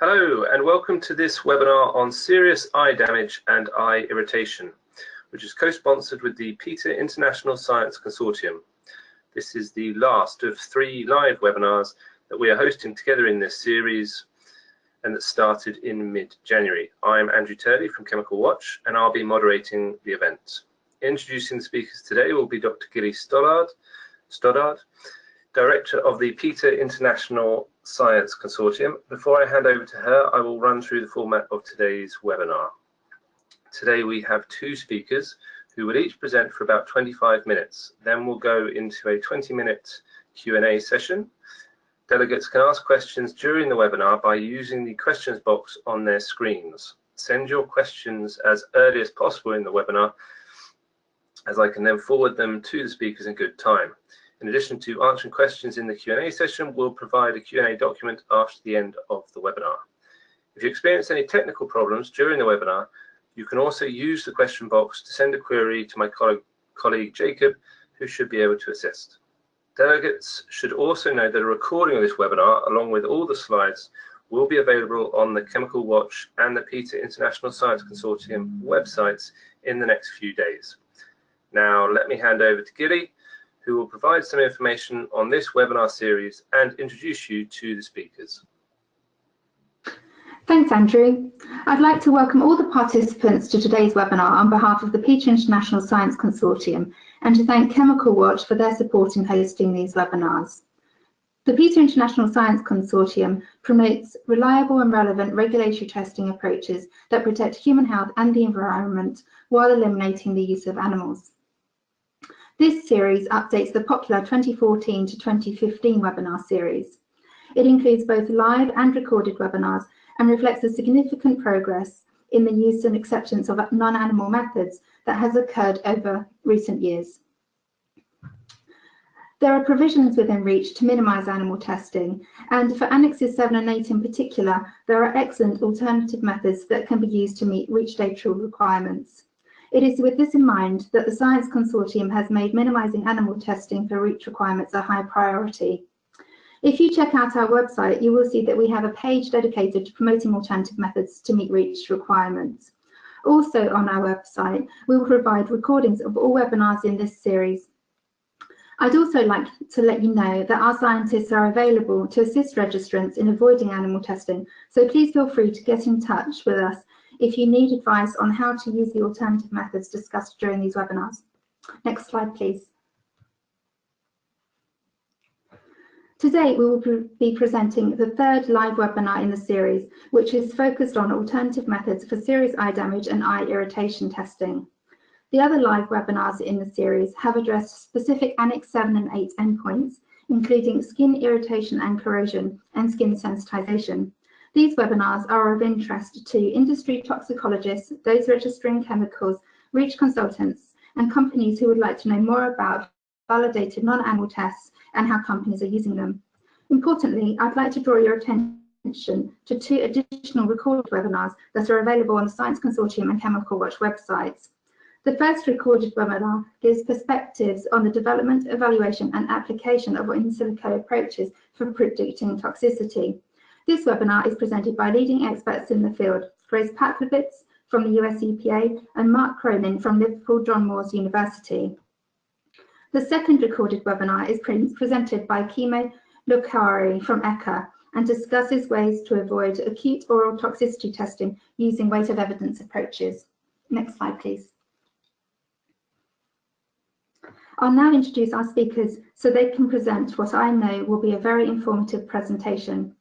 Hello and welcome to this webinar on serious eye damage and eye irritation, which is co-sponsored with the PETA International Science Consortium. This is the last of 3 live webinars that we are hosting together in this series and that started in mid-January. I'm Andrew Turley from Chemical Watch and I'll be moderating the event. Introducing the speakers today will be Dr. Gilly Stoddard, Director of the PETA International Science Consortium. Before I hand over to her, I will run through the format of today's webinar. Today we have 2 speakers who will each present for about 25 minutes. Then we'll go into a 20-minute Q&A session. Delegates can ask questions during the webinar by using the questions box on their screens. Send your questions as early as possible in the webinar, as I can then forward them to the speakers in good time. In addition to answering questions in the Q&A session, we'll provide a Q&A document after the end of the webinar. If you experience any technical problems during the webinar, you can also use the question box to send a query to my colleague Jacob, who should be able to assist. Delegates should also know that a recording of this webinar, along with all the slides, will be available on the Chemical Watch and the PETA International Science Consortium websites in the next few days. Now, let me hand over to Gilly, who will provide some information on this webinar series and introduce you to the speakers. Thanks, Andrew. I'd like to welcome all the participants to today's webinar on behalf of the PETA International Science Consortium and to thank Chemical Watch for their support in hosting these webinars. The PETA International Science Consortium promotes reliable and relevant regulatory testing approaches that protect human health and the environment while eliminating the use of animals. This series updates the popular 2014 to 2015 webinar series. It includes both live and recorded webinars and reflects the significant progress in the use and acceptance of non-animal methods that has occurred over recent years. There are provisions within REACH to minimise animal testing, and for Annexes 7 and 8 in particular, there are excellent alternative methods that can be used to meet REACH data requirements. It is with this in mind that the Science Consortium has made minimising animal testing for REACH requirements a high priority. If you check out our website, you will see that we have a page dedicated to promoting alternative methods to meet REACH requirements. Also on our website, we will provide recordings of all webinars in this series. I'd also like to let you know that our scientists are available to assist registrants in avoiding animal testing, so please feel free to get in touch with us if you need advice on how to use the alternative methods discussed during these webinars. Next slide, please. Today, we will be presenting the 3rd live webinar in the series, which is focused on alternative methods for serious eye damage and eye irritation testing. The other live webinars in the series have addressed specific Annex 7 and 8 endpoints, including skin irritation and corrosion and skin sensitization. These webinars are of interest to industry toxicologists, those registering chemicals, REACH consultants, and companies who would like to know more about validated non-animal tests and how companies are using them. Importantly, I'd like to draw your attention to 2 additional recorded webinars that are available on the Science Consortium and Chemical Watch websites. The first recorded webinar gives perspectives on the development, evaluation, and application of in silico approaches for predicting toxicity. This webinar is presented by leading experts in the field, Grace Patlowitz from the US EPA and Mark Cronin from Liverpool John Moores University. The second recorded webinar is presented by Kimo Lukhari from ECHA and discusses ways to avoid acute oral toxicity testing using weight of evidence approaches. Next slide, please. I'll now introduce our speakers so they can present what I know will be a very informative presentation.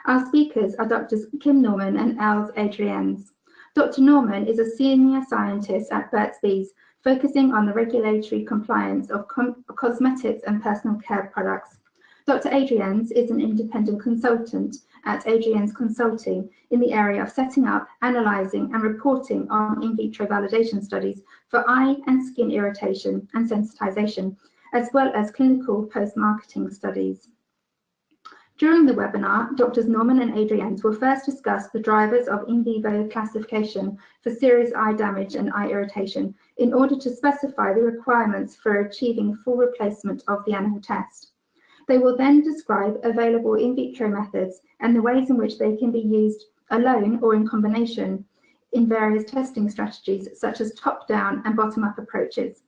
Our speakers are Drs Kim Norman and Els Adriaens. Dr. Norman is a senior scientist at Burt's Bees, focusing on the regulatory compliance of cosmetics and personal care products. Dr. Adriaens is an independent consultant at Adriaens Consulting in the area of setting up, analysing and reporting on in vitro validation studies for eye and skin irritation and sensitization, as well as clinical post-marketing studies. During the webinar, Drs Norman and Adriaens will first discuss the drivers of in vivo classification for serious eye damage and eye irritation in order to specify the requirements for achieving full replacement of the animal test. They will then describe available in vitro methods and the ways in which they can be used alone or in combination in various testing strategies, such as top-down and bottom-up approaches.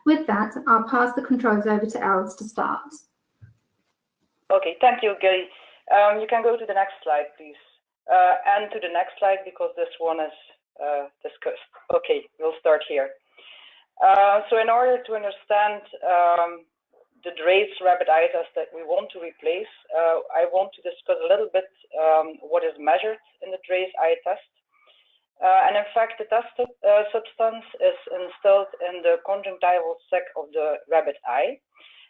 With that, I'll pass the controls over to Els to start. Okay, thank you, Gary. You can go to the next slide, please. And to the next slide, because this one is discussed. Okay, we'll start here. So in order to understand the Draize rabbit eye test that we want to replace, I want to discuss a little bit what is measured in the Draize eye test. And in fact, the test substance is instilled in the conjunctival sac of the rabbit eye.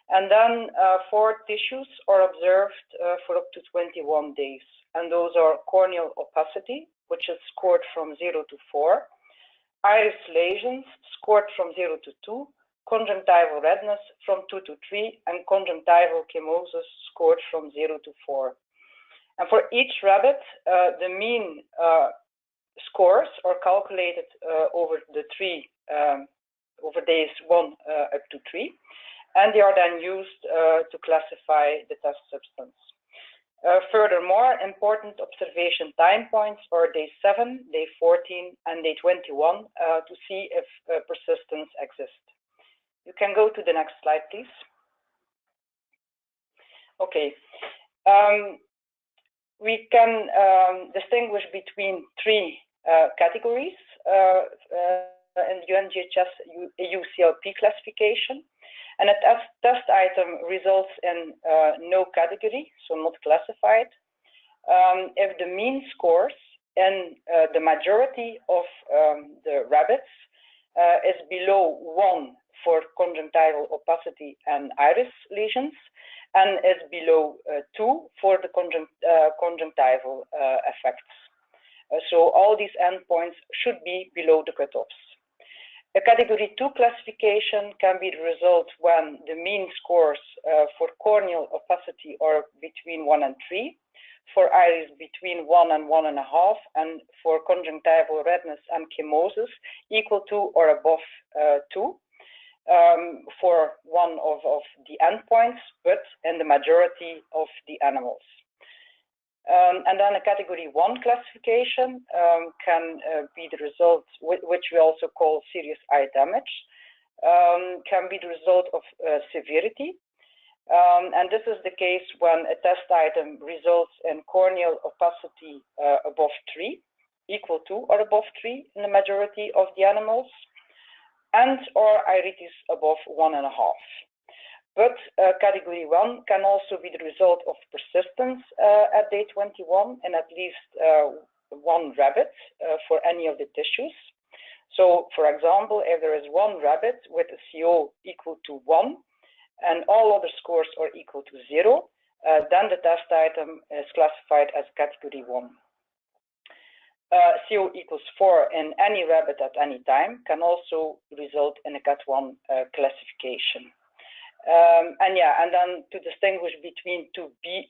And then 4 tissues are observed for up to 21 days. And those are corneal opacity, which is scored from 0 to 4, iris lesions scored from 0 to 2, conjunctival redness from 2 to 3, and conjunctival chemosis scored from 0 to 4. And for each rabbit, the mean scores are calculated over the over days 1 up to 3, and they are then used to classify the test substance. Furthermore, important observation time points are day 7, day 14, and day 21 to see if persistence exists. You can go to the next slide, please. Okay. We can distinguish between 3 categories in the UN GHS UCLP classification. And a test item results in no category, so not classified, if the mean scores in the majority of the rabbits is below 1 for conjunctival opacity and iris lesions, and is below 2 for the conjunctival effects. So all these endpoints should be below the cutoffs. A category 2 classification can be the result when the mean scores for corneal opacity are between 1 and 3, for iris between 1 and 1.5, and for conjunctival redness and chemosis equal to or above 2 for one of the endpoints, but in the majority of the animals. And then a category 1 classification can be the result, which we also call serious eye damage, can be the result of severity. And this is the case when a test item results in corneal opacity above 3, equal to or above 3 in the majority of the animals, and or iritis above 1.5. But category 1 can also be the result of persistence at day 21 in at least 1 rabbit for any of the tissues. So, for example, if there is 1 rabbit with a CO equal to 1 and all other scores are equal to 0, then the test item is classified as category 1. CO equals 4 in any rabbit at any time can also result in a Cat1 classification. And then to distinguish between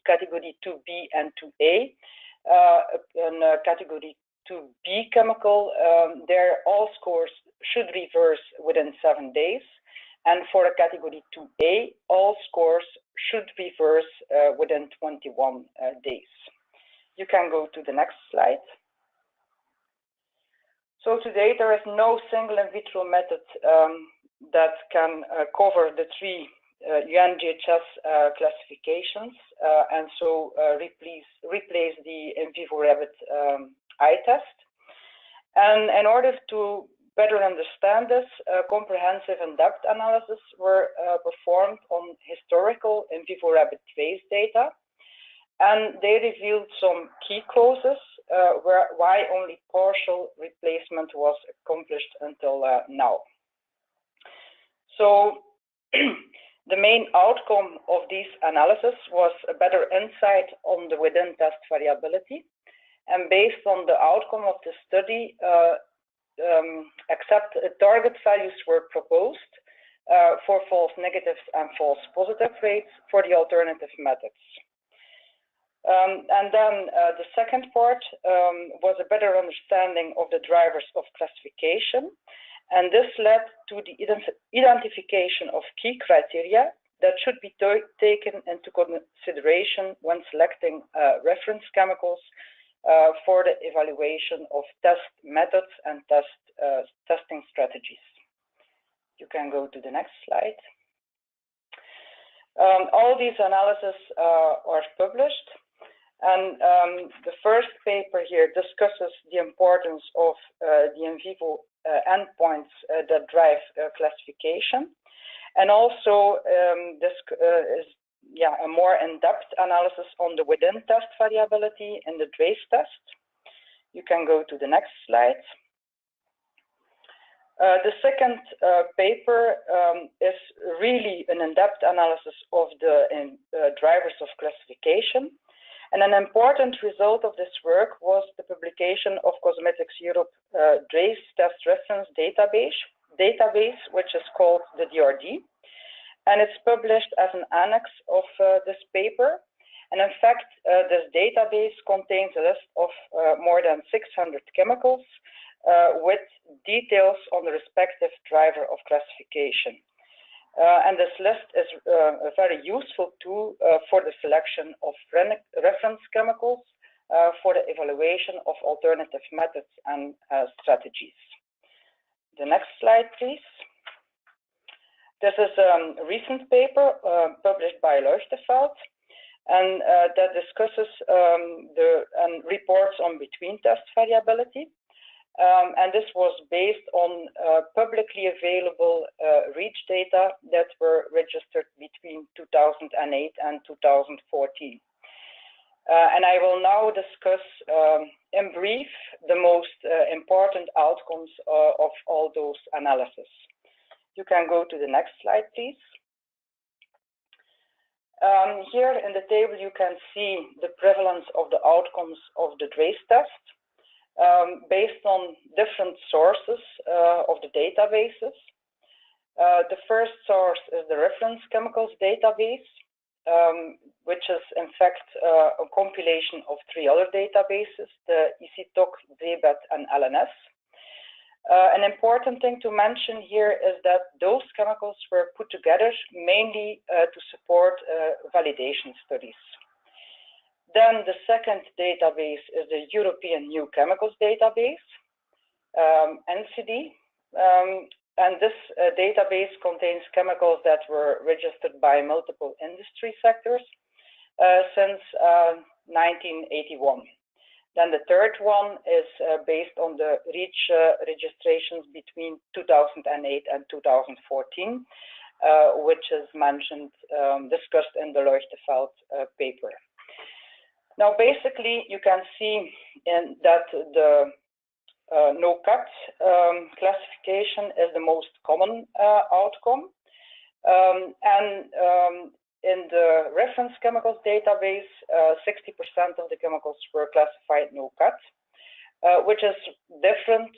category 2B and 2A, in category 2B chemical, there all scores should reverse within 7 days, and for a category 2A, all scores should reverse within 21 days. You can go to the next slide. So today there is no single in vitro method that can cover the 3 UN GHS classifications, and so replace the in vivo rabbit eye test. And in order to better understand this, comprehensive in-depth analysis were performed on historical in vivo rabbit Draize data, and they revealed some key causes why only partial replacement was accomplished until now. So the main outcome of these analyses was a better insight on the within test variability, and based on the outcome of the study, target values were proposed for false negatives and false positive rates for the alternative methods. And then the second part was a better understanding of the drivers of classification, and this led to the identification of key criteria that should be taken into consideration when selecting reference chemicals for the evaluation of test methods and testing strategies. You can go to the next slide. All these analyses are published, and the first paper here discusses the importance of the in vivo endpoints that drive classification, and also this is a more in-depth analysis on the within test variability in the Draize test. You can go to the next slide. The second paper is really an in-depth analysis of the drivers of classification. And an important result of this work was the publication of Cosmetics Europe Draize Test Reference Database, which is called the DRD. And it's published as an annex of this paper. And in fact, this database contains a list of more than 600 chemicals with details on the respective driver of classification. And this list is a very useful tool for the selection of reference chemicals for the evaluation of alternative methods and strategies. The next slide, please. This is a recent paper published by Leuchtefeld, and that discusses and reports on between test variability. And this was based on publicly available REACH data that were registered between 2008 and 2014. And I will now discuss in brief the most important outcomes of all those analyses. You can go to the next slide, please. Here in the table, you can see the prevalence of the outcomes of the Draize test based on different sources of the databases. The first source is the Reference Chemicals Database, which is in fact a compilation of 3 other databases, the ECTOC, DBET, and LNS. An important thing to mention here is that those chemicals were put together mainly to support validation studies. Then the second database is the European New Chemicals Database, NCD. And this database contains chemicals that were registered by multiple industry sectors since 1981. Then the third one is based on the REACH registrations between 2008 and 2014, which is mentioned, discussed in the Leuchtefeld paper. Now, basically, you can see that the no-cut classification is the most common outcome. In the Reference Chemicals Database, 60% of the chemicals were classified no-cut, which is different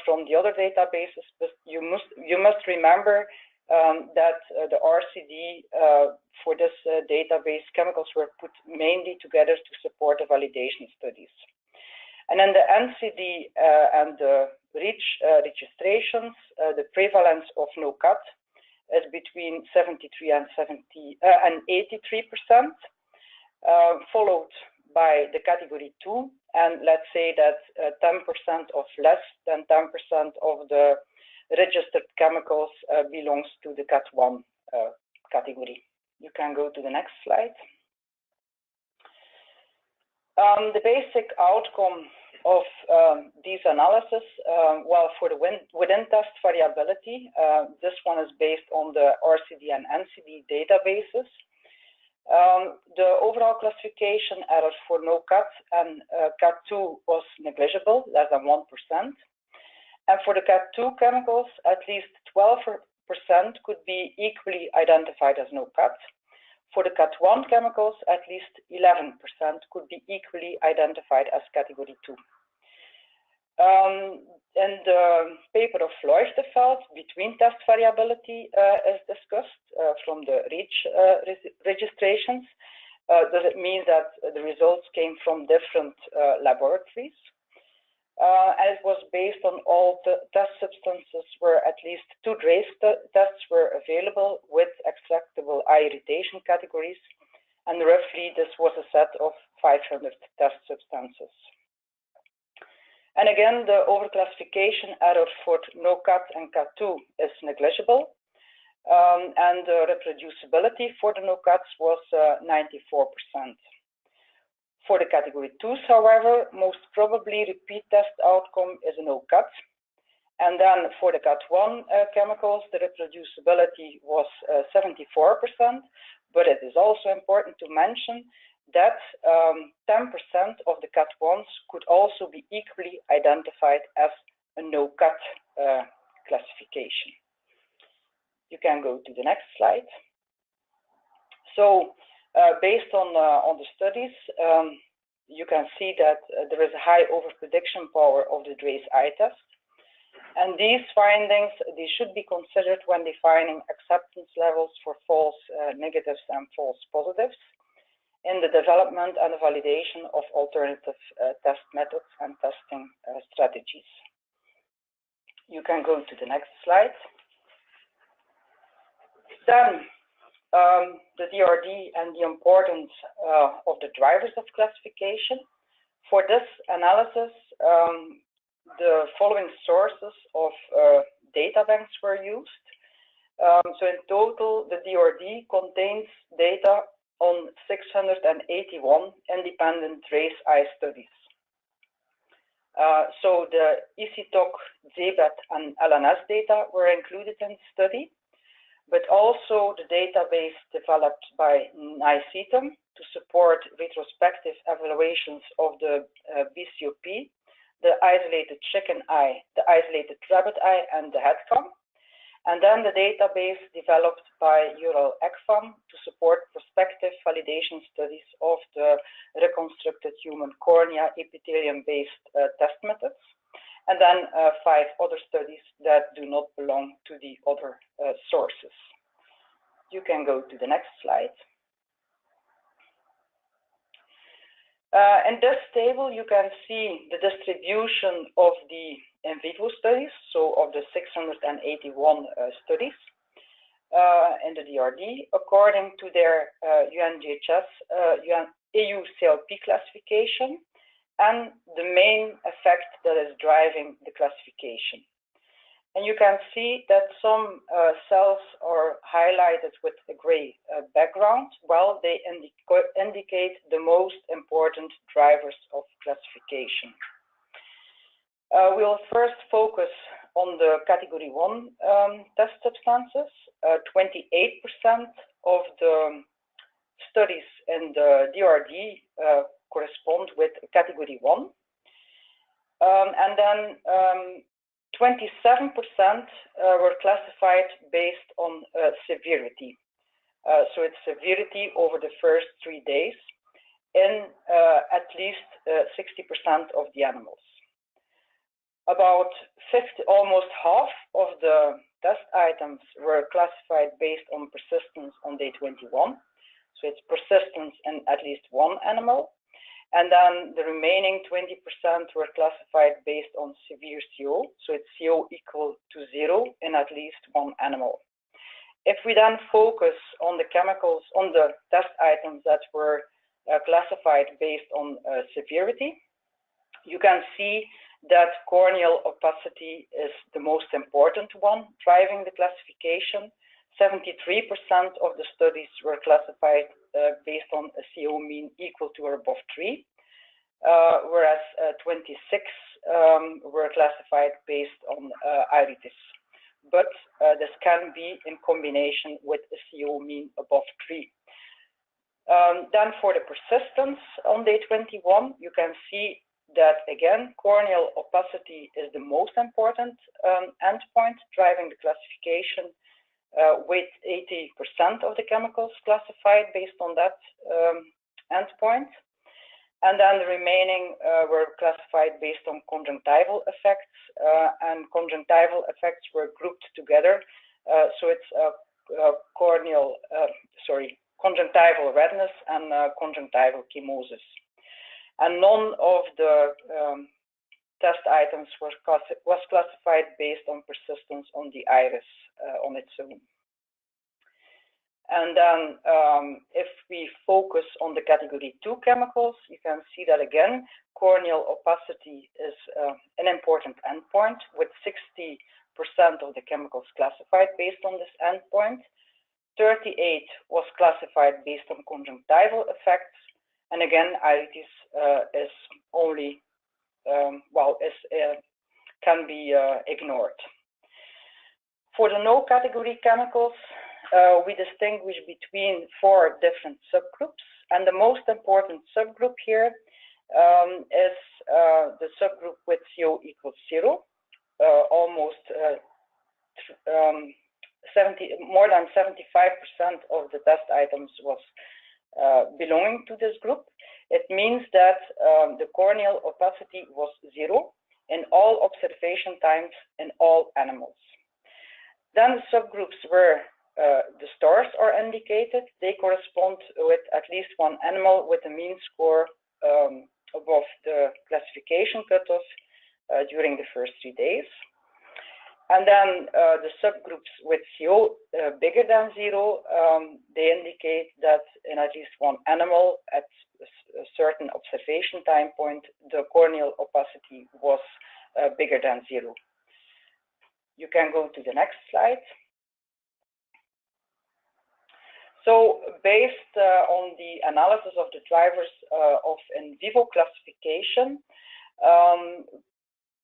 from the other databases. But you must remember that the RCD for this database, chemicals were put mainly together to support the validation studies. And in the NCD and the REACH registrations, the prevalence of no-cut is between 73 and 83%, followed by the category 2, and let's say that 10% of less than 10% of the registered chemicals belongs to the Cat 1 category. You can go to the next slide. The basic outcome of these analyses, well, for the within test variability, this one is based on the RCD and NCD databases. The overall classification error for no cut and Cat 2 was negligible, less than 1%. And for the Cat 2 chemicals, at least 12% could be equally identified as no cut. For the Cat 1 chemicals, at least 11% could be equally identified as category 2. In the paper of Leuchtefeld, between test variability is discussed from the REACH registrations. Does it mean that the results came from different laboratories? and it was based on all the test substances where at least 2 Draize tests were available with extractable eye irritation categories, and roughly this was a set of 500 test substances. And again, the overclassification error for no cut and cut 2 is negligible, and the reproducibility for the no cuts was 94%. For the category 2s, however, most probably repeat test outcome is a no cut. And then for the cut 1 chemicals, the reproducibility was 74%, but it is also important to mention that 10% of the cut 1s could also be equally identified as a no cut classification. You can go to the next slide. So based on the studies, you can see that there is a high overprediction power of the Draize eye test. And these findings, they should be considered when defining acceptance levels for false negatives and false positives in the development and the validation of alternative test methods and testing strategies. You can go to the next slide. Then the DRD and the importance of the drivers of classification. For this analysis, the following sources of data banks were used. So in total, the DRD contains data on 681 independent Draize eye studies. So the ECTOC, ZBET, and LNS data were included in the study, but also the database developed by NICETM to support retrospective evaluations of the BCOP, the isolated chicken eye, the isolated rabbit eye, and the headcam. And then the database developed by URL-ECFAM to support prospective validation studies of the reconstructed human cornea epithelium-based test methods. And then 5 other studies that do not belong to the other sources. You can go to the next slide. In this table, you can see the distribution of the in vivo studies, so of the 681 studies in the DRD, according to their UN GHS, EU CLP classification, and the main effect that is driving the classification. And you can see that some cells are highlighted with a gray background, while they indicate the most important drivers of classification. We'll first focus on the category 1 test substances. 28% of the studies in the DRD correspond with category 1. And then 27% were classified based on severity. So it's severity over the first 3 days in at least 60% of the animals. About almost half of the test items were classified based on persistence on day 21. So it's persistence in at least 1 animal. And then the remaining 20% were classified based on severe CO. So it's CO equal to 0 in at least 1 animal. If we then focus on the chemicals, on the test items that were classified based on severity, you can see that corneal opacity is the most important one driving the classification. 73% of the studies were classified based on a CO mean equal to or above 3, whereas 26 were classified based on iritis. But this can be in combination with a CO mean above 3. Then for the persistence on day 21, you can see that again, corneal opacity is the most important endpoint driving the classification, with 80% of the chemicals classified based on that endpoint. And then the remaining were classified based on conjunctival effects, and conjunctival effects were grouped together. So it's conjunctival redness and conjunctival chemosis. And none of the test items was classified based on persistence on the iris on its own. And then if we focus on the category 2 chemicals, you can see that again, corneal opacity is an important endpoint, with 60% of the chemicals classified based on this endpoint. 38 was classified based on conjunctival effects. And again, Iritis is only, can be ignored. For the no category chemicals, we distinguish between 4 different subgroups, and the most important subgroup here is the subgroup with CO equals 0. Almost more than 75% of the test items was belonging to this group. It means that the corneal opacity was 0 in all observation times in all animals. Then the subgroups where the stars are indicated. They correspond with at least one animal with a mean score above the classification cutoff during the first 3 days. And then the subgroups with CO bigger than 0, they indicate that in at least one animal at a certain observation time point, the corneal opacity was bigger than 0. You can go to the next slide. So based on the analysis of the drivers of in vivo classification,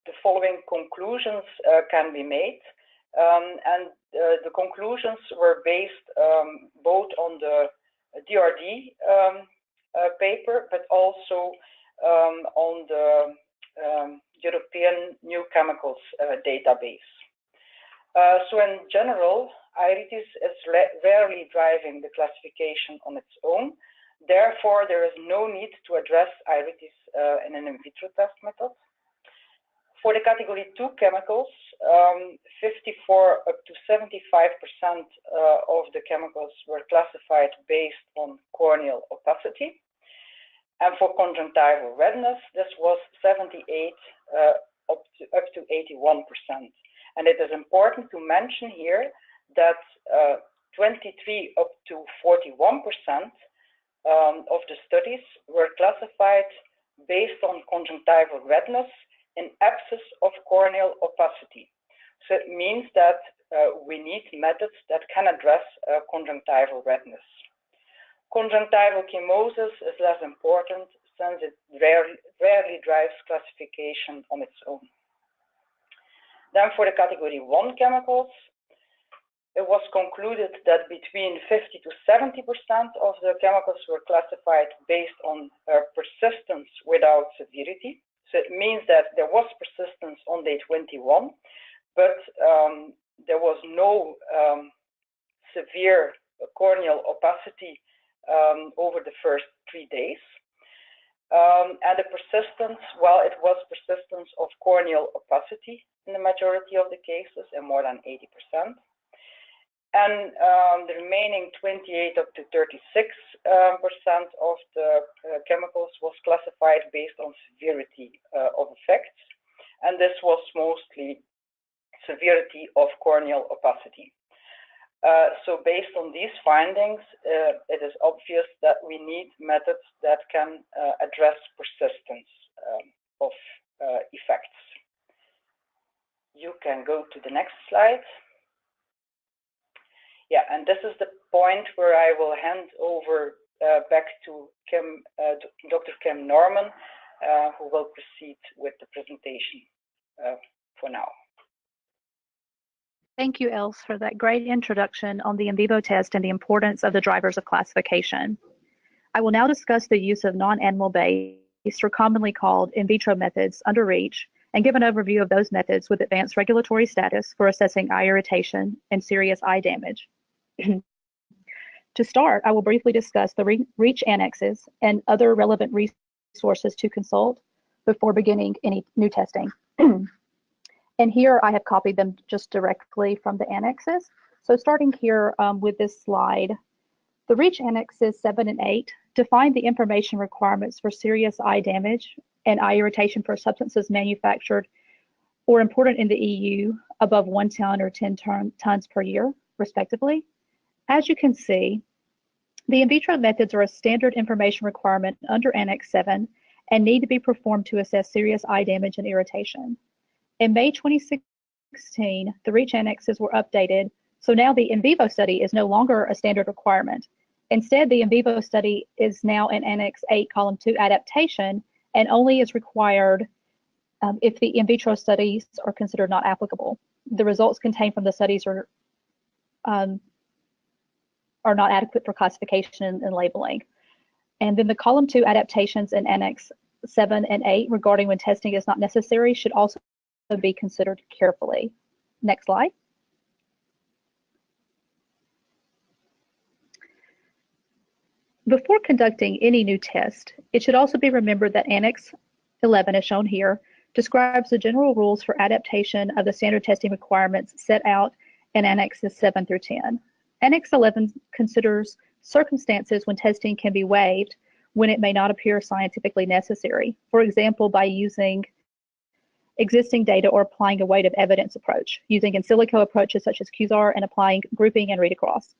the following conclusions can be made. And the conclusions were based both on the DRD paper, but also on the European New Chemicals Database. So in general, Iritis is rarely driving the classification on its own. Therefore, there is no need to address Iritis in an in vitro test method. For the category 2 chemicals, 54 up to 75% of the chemicals were classified based on corneal opacity. And for conjunctival redness, this was 78 up to 81%. And it is important to mention here that 23 up to 41% of the studies were classified based on conjunctival redness in absence of corneal opacity. So it means that we need methods that can address conjunctival redness. Conjunctival chemosis is less important since it rarely drives classification on its own. Then for the category 1 chemicals, it was concluded that between 50 to 70% of the chemicals were classified based on persistence without severity. So it means that there was persistence on day 21, but there was no severe corneal opacity over the first 3 days. And the persistence, well, it was persistence of corneal opacity in the majority of the cases, and more than 80%. And the remaining 28 up to 36% of the chemicals was classified based on severity of effects. And this was mostly severity of corneal opacity. So based on these findings, it is obvious that we need methods that can address persistence of effects. You can go to the next slide. Yeah, and this is the point where I will hand over back to Dr. Kim Norman, who will proceed with the presentation for now. Thank you, Els, for that great introduction on the in vivo test and the importance of the drivers of classification. I will now discuss the use of non-animal based, or commonly called in vitro methods under REACH, and give an overview of those methods with advanced regulatory status for assessing eye irritation and serious eye damage. To start, I will briefly discuss the REACH annexes and other relevant resources to consult before beginning any new testing. And here I have copied them just directly from the annexes. So starting here with this slide, The REACH Annexes VII and VIII define the information requirements for serious eye damage and eye irritation for substances manufactured or imported in the EU above 1 ton or 10 tons per year, respectively. As you can see, the in vitro methods are a standard information requirement under Annex VII and need to be performed to assess serious eye damage and irritation. In May 2016, the REACH annexes were updated, so now the in vivo study is no longer a standard requirement. Instead, the in vivo study is now an Annex VIII Column 2 adaptation and only is required if the in vitro studies are considered not applicable. The results contained from the studies are not adequate for classification and labeling. And then the Column 2 adaptations in Annex VII and VIII regarding when testing is not necessary should also be considered carefully. Next slide. Before conducting any new test, it should also be remembered that Annex 11, as shown here, describes the general rules for adaptation of the standard testing requirements set out in Annexes 7 through 10. Annex 11 considers circumstances when testing can be waived when it may not appear scientifically necessary, for example, by using existing data or applying a weight of evidence approach, using in silico approaches such as QSAR and applying grouping and read across.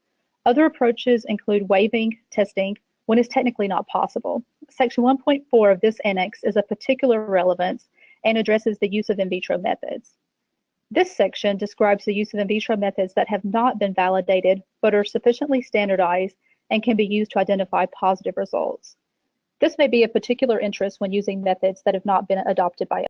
Other approaches include waiving testing when it's technically not possible. Section 1.4 of this annex is of particular relevance and addresses the use of in vitro methods. This section describes the use of in vitro methods that have not been validated but are sufficiently standardized and can be used to identify positive results. This may be of particular interest when using methods that have not been adopted by